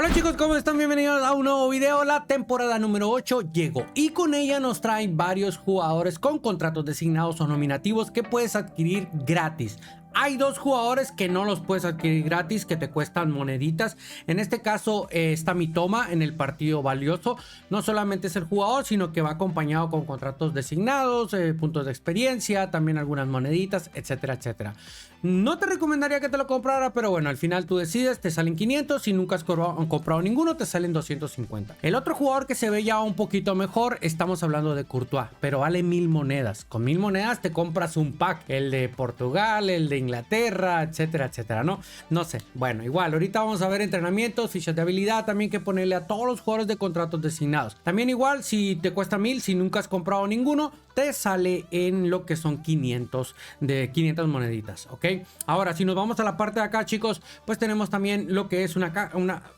Hola chicos, ¿cómo están? Bienvenidos a un nuevo video. La temporada número 8 llegó y con ella nos traen varios jugadores con contratos designados o nominativos que puedes adquirir gratis. Hay dos jugadores que no los puedes adquirir gratis, que te cuestan moneditas. En este caso está Mitoma en el partido valioso. No solamente es el jugador, sino que va acompañado con contratos designados, puntos de experiencia, también algunas moneditas, etcétera, etcétera. No te recomendaría que te lo comprara, pero bueno, al final tú decides, te salen 500. Si nunca has comprado ninguno, te salen 250. El otro jugador que se ve ya un poquito mejor, estamos hablando de Courtois, pero vale 1000 monedas. Con 1000 monedas te compras un pack, el de Portugal, el de Inglaterra, etcétera, etcétera, no sé. Bueno, igual, ahorita vamos a ver entrenamientos, fichas de habilidad, también que ponerle a todos los jugadores de contratos designados. También igual, si te cuesta 1000, si nunca has comprado ninguno, te sale en lo que son 500 moneditas, ¿ok? Ahora, si nos vamos a la parte de acá, chicos, pues tenemos también lo que es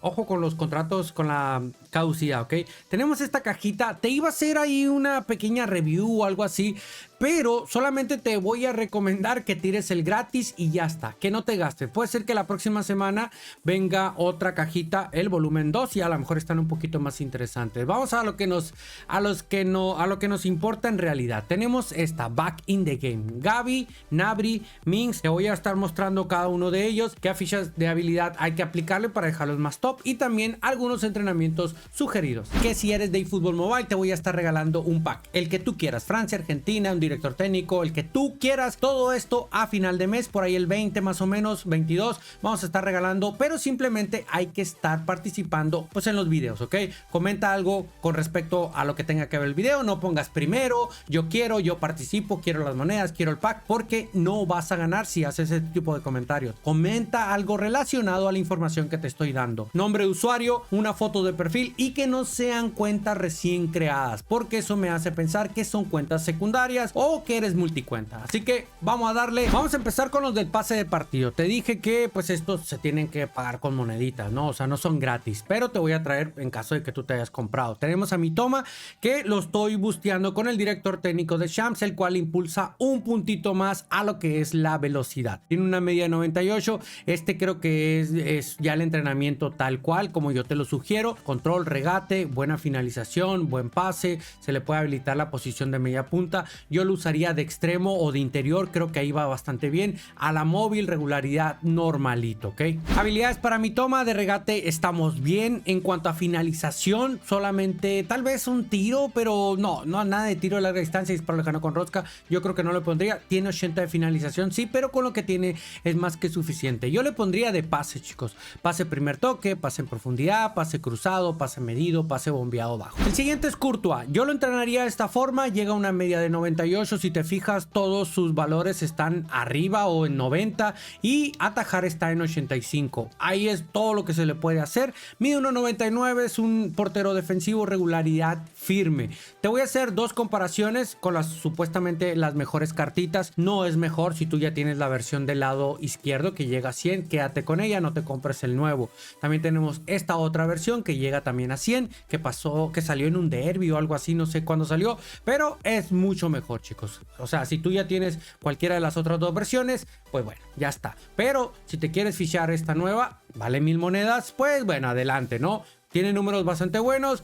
ojo con los contratos, con la caducidad, ¿ok? Tenemos esta cajita, te iba a hacer ahí una pequeña review o algo así, pero solamente te voy a recomendar que tires el gratis y ya está, que no te gastes. Puede ser que la próxima semana venga otra cajita, el volumen 2, y a lo mejor están un poquito más interesantes. Vamos a lo que nos importa en realidad. Tenemos esta Back in the Game, Gavi, Gnabry, Mings. Te voy a estar mostrando cada uno de ellos, qué fichas de habilidad hay que aplicarle para dejarlos más top, y también algunos entrenamientos sugeridos. Que si eres de eFootball Mobile te voy a estar regalando un pack, el que tú quieras, Francia, Argentina, un director técnico, el que tú quieras. Todo esto a final de mes, por ahí el 20 más o menos, 22, vamos a estar regalando, pero simplemente hay que estar participando pues en los videos, ¿ok? Comenta algo con respecto a lo que tenga que ver el video, no pongas primero, yo quiero, yo participo, quiero las monedas, quiero el pack, porque no vas a ganar si haces ese tipo de comentarios. Comenta algo relacionado a la información que te estoy dando, nombre de usuario, una foto de perfil, y que no sean cuentas recién creadas, porque eso me hace pensar que son cuentas secundarias o que eres multicuenta. Así que vamos a darle. Vamos a empezar con los del pase de partido. Te dije que pues estos se tienen que pagar con moneditas, ¿no? O sea, no son gratis, pero te voy a traer en caso de que tú te hayas comprado. Tenemos a Mitoma, que lo estoy busteando con el director técnico de Shams, el cual impulsa un puntito más a lo que es la velocidad. Tiene una media de 98. Este creo que es ya el entrenamiento tal cual como yo te lo sugiero. Control, regate, buena finalización, buen pase. Se le puede habilitar la posición de media punta. Yo lo usaría de extremo o de interior, creo que ahí va bastante bien. A la móvil, regularidad normalito, ¿ok? Habilidades para Mitoma, de regate estamos bien. En cuanto a finalización, solamente tal vez un tiro, pero no nada de tiro de larga distancia, disparo lejano con rosca, yo creo que no le pondría. Tiene 80 de finalización, sí, pero con lo que tiene es más que suficiente. Yo le pondría de pase, chicos, pase primer toque, pase en profundidad, pase cruzado, pase medido, pase bombeado bajo. El siguiente es Courtois, yo lo entrenaría de esta forma, llega a una media de 98, si te fijas todos sus valores están arriba o en 90, y atajar está en 85, ahí es todo lo que se le puede hacer. Mide 1.99, es un portero defensivo, regularidad firme. Te voy a hacer dos comparaciones con las supuestamente las mejores cartitas. No es mejor si tú ya tienes la versión del lado izquierdo que llega a 100, quédate con ella, no te compres el nuevo. También tenemos esta otra versión que llega también a 100, que salió en un derby o algo así, no sé cuándo salió, pero es mucho mejor, chicos. O sea, si tú ya tienes cualquiera de las otras dos versiones, pues bueno, ya está. Pero si te quieres fichar esta nueva, vale 1000 monedas, pues bueno, adelante, ¿no? Tiene números bastante buenos.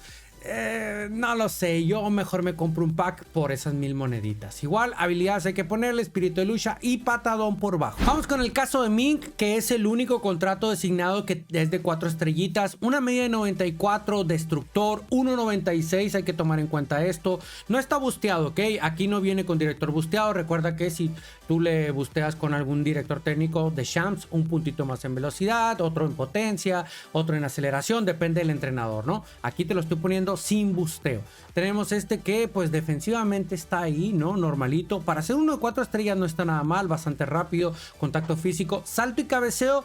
No lo sé, yo mejor me compro un pack por esas 1000 moneditas. Igual, habilidades hay que ponerle, espíritu de lucha y patadón por bajo. Vamos con el caso de Mink, que es el único contrato designado que es de 4 estrellitas, una media de 94, destructor, 1.96, hay que tomar en cuenta esto. No está busteado, ¿ok? Aquí no viene con director busteado. Recuerda que si tú le busteas con algún director técnico de Shams, un puntito más en velocidad, otro en potencia, otro en aceleración, depende del entrenador, ¿no? Aquí te lo estoy poniendo sin busteo. Tenemos este que pues defensivamente está ahí, ¿no? Normalito. Para hacer uno de 4 estrellas no está nada mal, bastante rápido, contacto físico, salto y cabeceo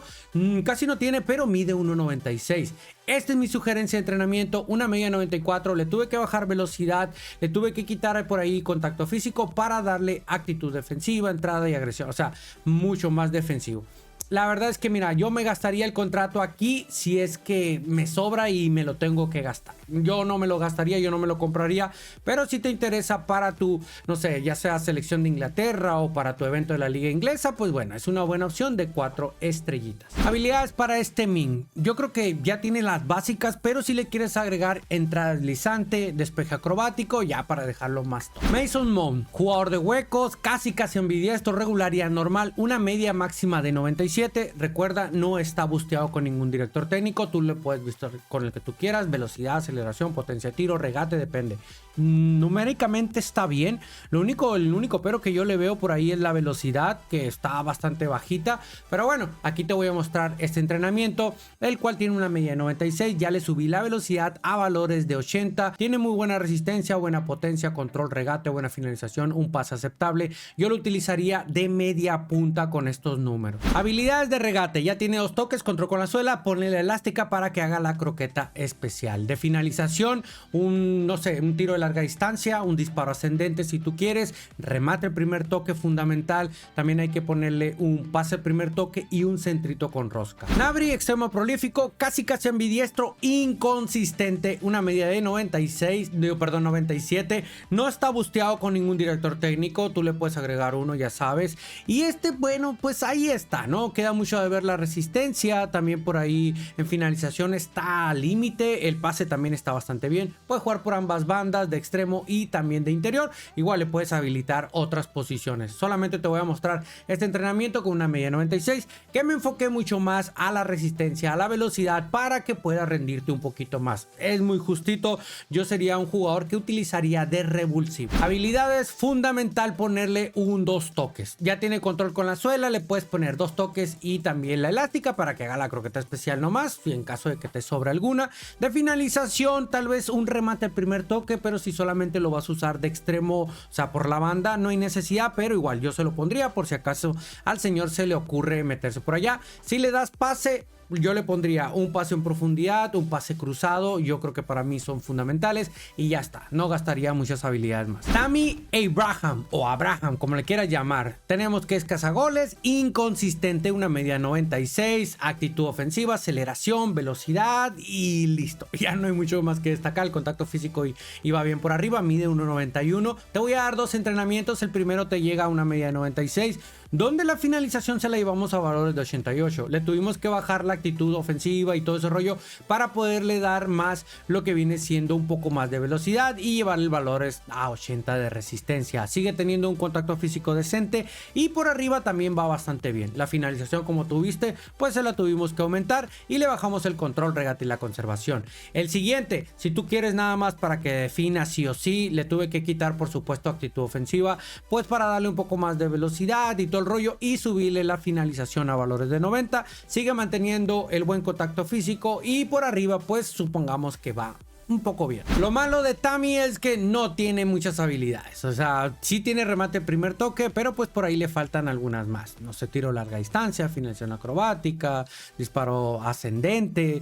casi no tiene, pero mide 1.96. Esta es mi sugerencia de entrenamiento, una media 94, le tuve que bajar velocidad, le tuve que quitar por ahí contacto físico para darle actitud defensiva, entrada y agresión, o sea, mucho más defensivo. La verdad es que mira, yo me gastaría el contrato aquí si es que me sobra y me lo tengo que gastar. Yo no me lo gastaría, yo no me lo compraría, pero si te interesa para tu, no sé, ya sea selección de Inglaterra o para tu evento de la liga inglesa, pues bueno, es una buena opción de 4 estrellitas. Habilidades para este Min. Yo creo que ya tiene las básicas, pero si le quieres agregar entrada deslizante, despeje acrobático, ya para dejarlo más top. Mason Mount, jugador de huecos, casi ambidiestro, regularidad normal, una media máxima de 97. Recuerda, no está busteado con ningún director técnico, tú le puedes bustear con el que tú quieras, velocidad, aceleración, potencia de tiro, regate, depende. Numéricamente está bien. El único pero que yo le veo por ahí es la velocidad, que está bastante bajita. Pero bueno, aquí te voy a mostrar este entrenamiento, el cual tiene una media de 96. Ya le subí la velocidad a valores de 80. Tiene muy buena resistencia, buena potencia, control, regate, buena finalización, un pase aceptable. Yo lo utilizaría de media punta con estos números. Habilidades de regate. Ya tiene 2 toques, control con la suela, ponle la elástica para que haga la croqueta especial. De finalización, no sé, un tiro de larga distancia, un disparo ascendente si tú quieres, remate el primer toque fundamental, también hay que ponerle un pase el primer toque y un centrito con rosca. Gnabry, extremo prolífico, casi ambidiestro, inconsistente, una media de 97, no está busteado con ningún director técnico, tú le puedes agregar uno, ya sabes, y bueno, pues ahí está, ¿no? Queda mucho de ver la resistencia, también por ahí en finalización está al límite, el pase también está bastante bien, puede jugar por ambas bandas, de extremo y también de interior. Igual le puedes habilitar otras posiciones. Solamente te voy a mostrar este entrenamiento con una media 96, que me enfoqué mucho más a la resistencia, a la velocidad, para que pueda rendirte un poquito más. Es muy justito. Yo sería un jugador que utilizaría de revulsivo. Habilidades, fundamental ponerle 2 toques. Ya tiene control con la suela, le puedes poner 2 toques y también la elástica para que haga la croqueta especial nomás, y en caso de que te sobre alguna. De finalización, tal vez un remate al primer toque, pero si solamente lo vas a usar de extremo, o sea, por la banda, no hay necesidad, pero igual yo se lo pondría por si acaso al señor se le ocurre meterse por allá. Si le das pase, yo le pondría un pase en profundidad, un pase cruzado. Yo creo que para mí son fundamentales y ya está, no gastaría muchas habilidades más. Tammy Abraham, o Abraham, como le quieras llamar, tenemos que es cazagoles, inconsistente, una media 96, actitud ofensiva, aceleración, velocidad y listo. Ya no hay mucho más que destacar. El contacto físico y va bien por arriba, mide 1.91. Te voy a dar 2 entrenamientos. El primero te llega a una media de 96, donde la finalización se la llevamos a valores de 88. Le tuvimos que bajar la actitud ofensiva y todo ese rollo para poderle dar más lo que viene siendo un poco más de velocidad y llevar el valor a 80 de resistencia. Sigue teniendo un contacto físico decente y por arriba también va bastante bien. La finalización, como tuviste, pues se la tuvimos que aumentar y le bajamos el control, regate y la conservación. El siguiente, si tú quieres nada más para que defina sí o sí, le tuve que quitar por supuesto actitud ofensiva, pues para darle un poco más de velocidad y todo el rollo y subirle la finalización a valores de 90. Sigue manteniendo el buen contacto físico y por arriba pues supongamos que va un poco bien. Lo malo de Tammy es que no tiene muchas habilidades. O sea, sí tiene remate primer toque, pero pues por ahí le faltan algunas más. No sé, tiro larga distancia, finalización acrobática, disparo ascendente,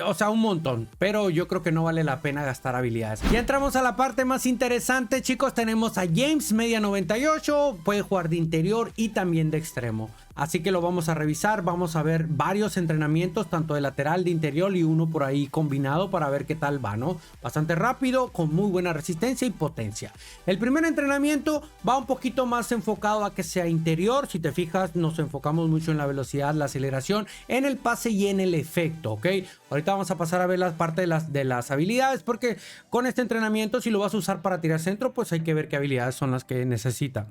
o sea, un montón. Pero yo creo que no vale la pena gastar habilidades. Ya entramos a la parte más interesante, chicos. Tenemos a James, media 98, puede jugar de interior y también de extremo. Así que lo vamos a revisar, vamos a ver varios entrenamientos, tanto de lateral, de interior y uno por ahí combinado para ver qué tal va, ¿no? Bastante rápido, con muy buena resistencia y potencia. El primer entrenamiento va un poquito más enfocado a que sea interior. Si te fijas, nos enfocamos mucho en la velocidad, la aceleración, en el pase y en el efecto, ¿ok? Ahorita vamos a pasar a ver la parte de las habilidades, porque con este entrenamiento, si lo vas a usar para tirar centro, pues hay que ver qué habilidades son las que necesita.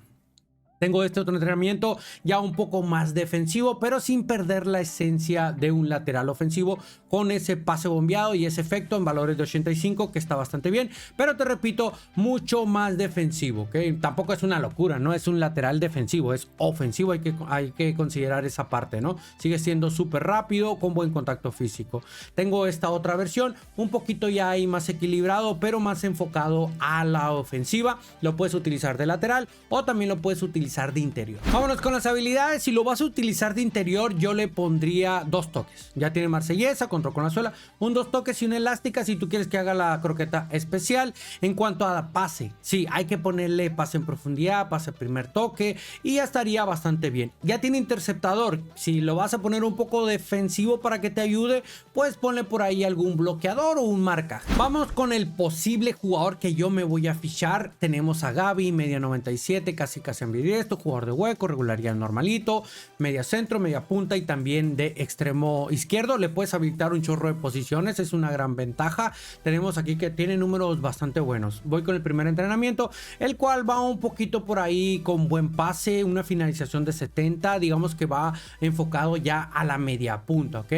Tengo este otro entrenamiento ya un poco más defensivo, pero sin perder la esencia de un lateral ofensivo, con ese pase bombeado y ese efecto en valores de 85, que está bastante bien, pero te repito, mucho más defensivo, ¿ok? Tampoco es una locura, no es un lateral defensivo, es ofensivo, hay que considerar esa parte, ¿no? Sigue siendo súper rápido, con buen contacto físico. Tengo esta otra versión, un poquito ya ahí más equilibrado, pero más enfocado a la ofensiva. Lo puedes utilizar de lateral o también lo puedes utilizar utilizar de interior. Vámonos con las habilidades. Si lo vas a utilizar de interior, yo le pondría 2 toques. Ya tiene marsellesa, control con la suela, un 2 toques y una elástica si tú quieres que haga la croqueta especial. En cuanto a pase, sí, hay que ponerle pase en profundidad, pase primer toque y ya estaría bastante bien. Ya tiene interceptador. Si lo vas a poner un poco defensivo para que te ayude, pues ponle por ahí algún bloqueador o un marcaje. Vamos con el posible jugador que yo me voy a fichar. Tenemos a Gaby, media 97, casi ambidiestro, jugador de hueco, regularidad normalito, media centro, media punta y también de extremo izquierdo. Le puedes habilitar un chorro de posiciones, es una gran ventaja. Tenemos aquí que tiene números bastante buenos. Voy con el primer entrenamiento, el cual va un poquito por ahí con buen pase, una finalización de 70, digamos que va enfocado ya a la media punta, ¿ok?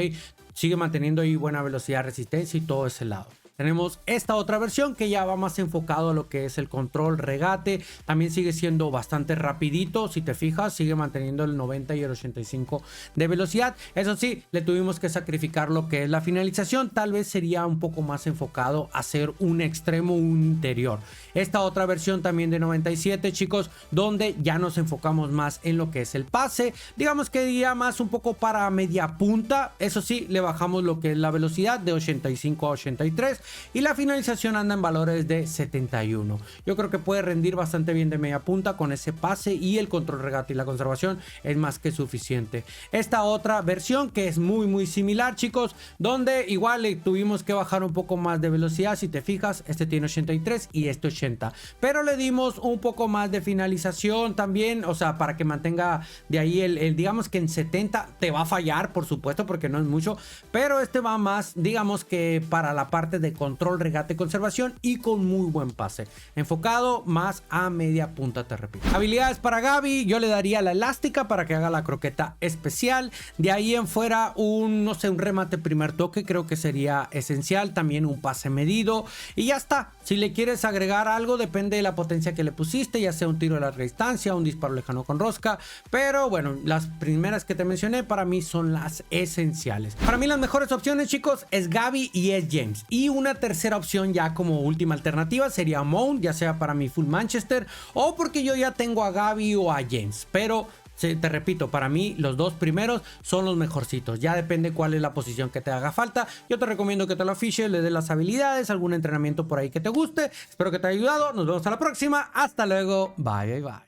Sigue manteniendo ahí buena velocidad, resistencia y todo ese lado. Tenemos esta otra versión que ya va más enfocado a lo que es el control, regate. También sigue siendo bastante rapidito. Si te fijas, sigue manteniendo el 90 y el 85 de velocidad. Eso sí, le tuvimos que sacrificar lo que es la finalización. Tal vez sería un poco más enfocado a ser un extremo, un interior. Esta otra versión también de 97, chicos, donde ya nos enfocamos más en lo que es el pase. Digamos que iría más un poco para media punta. Eso sí, le bajamos lo que es la velocidad de 85 a 83. Y la finalización anda en valores de 71. Yo creo que puede rendir bastante bien de media punta con ese pase y el control regate y la conservación es más que suficiente. Esta otra versión que es muy similar, chicos, donde igual le tuvimos que bajar un poco más de velocidad. Si te fijas, este tiene 83 y este 80, pero le dimos un poco más de finalización también, o sea, para que mantenga de ahí el digamos que en 70 te va a fallar, por supuesto, porque no es mucho, pero este va más, digamos que para la parte de control, regate, conservación y con muy buen pase, enfocado más a media punta, te repito. Habilidades para Gaby, yo le daría la elástica para que haga la croqueta especial. De ahí en fuera un, no sé, un remate primer toque creo que sería esencial, también un pase medido y ya está. Si le quieres agregar algo, depende de la potencia que le pusiste, ya sea un tiro de larga distancia, un disparo lejano con rosca, pero bueno, las primeras que te mencioné para mí son las esenciales. Para mí las mejores opciones, chicos, es Gaby y es James, y una tercera opción ya como última alternativa sería Mount, ya sea para mi full Manchester o porque yo ya tengo a Gaby o a James, pero sí, te repito, para mí los dos primeros son los mejorcitos. Ya depende cuál es la posición que te haga falta. Yo te recomiendo que te lo fiches, le des las habilidades, algún entrenamiento por ahí que te guste. Espero que te haya ayudado. Nos vemos a la próxima. Hasta luego. Bye.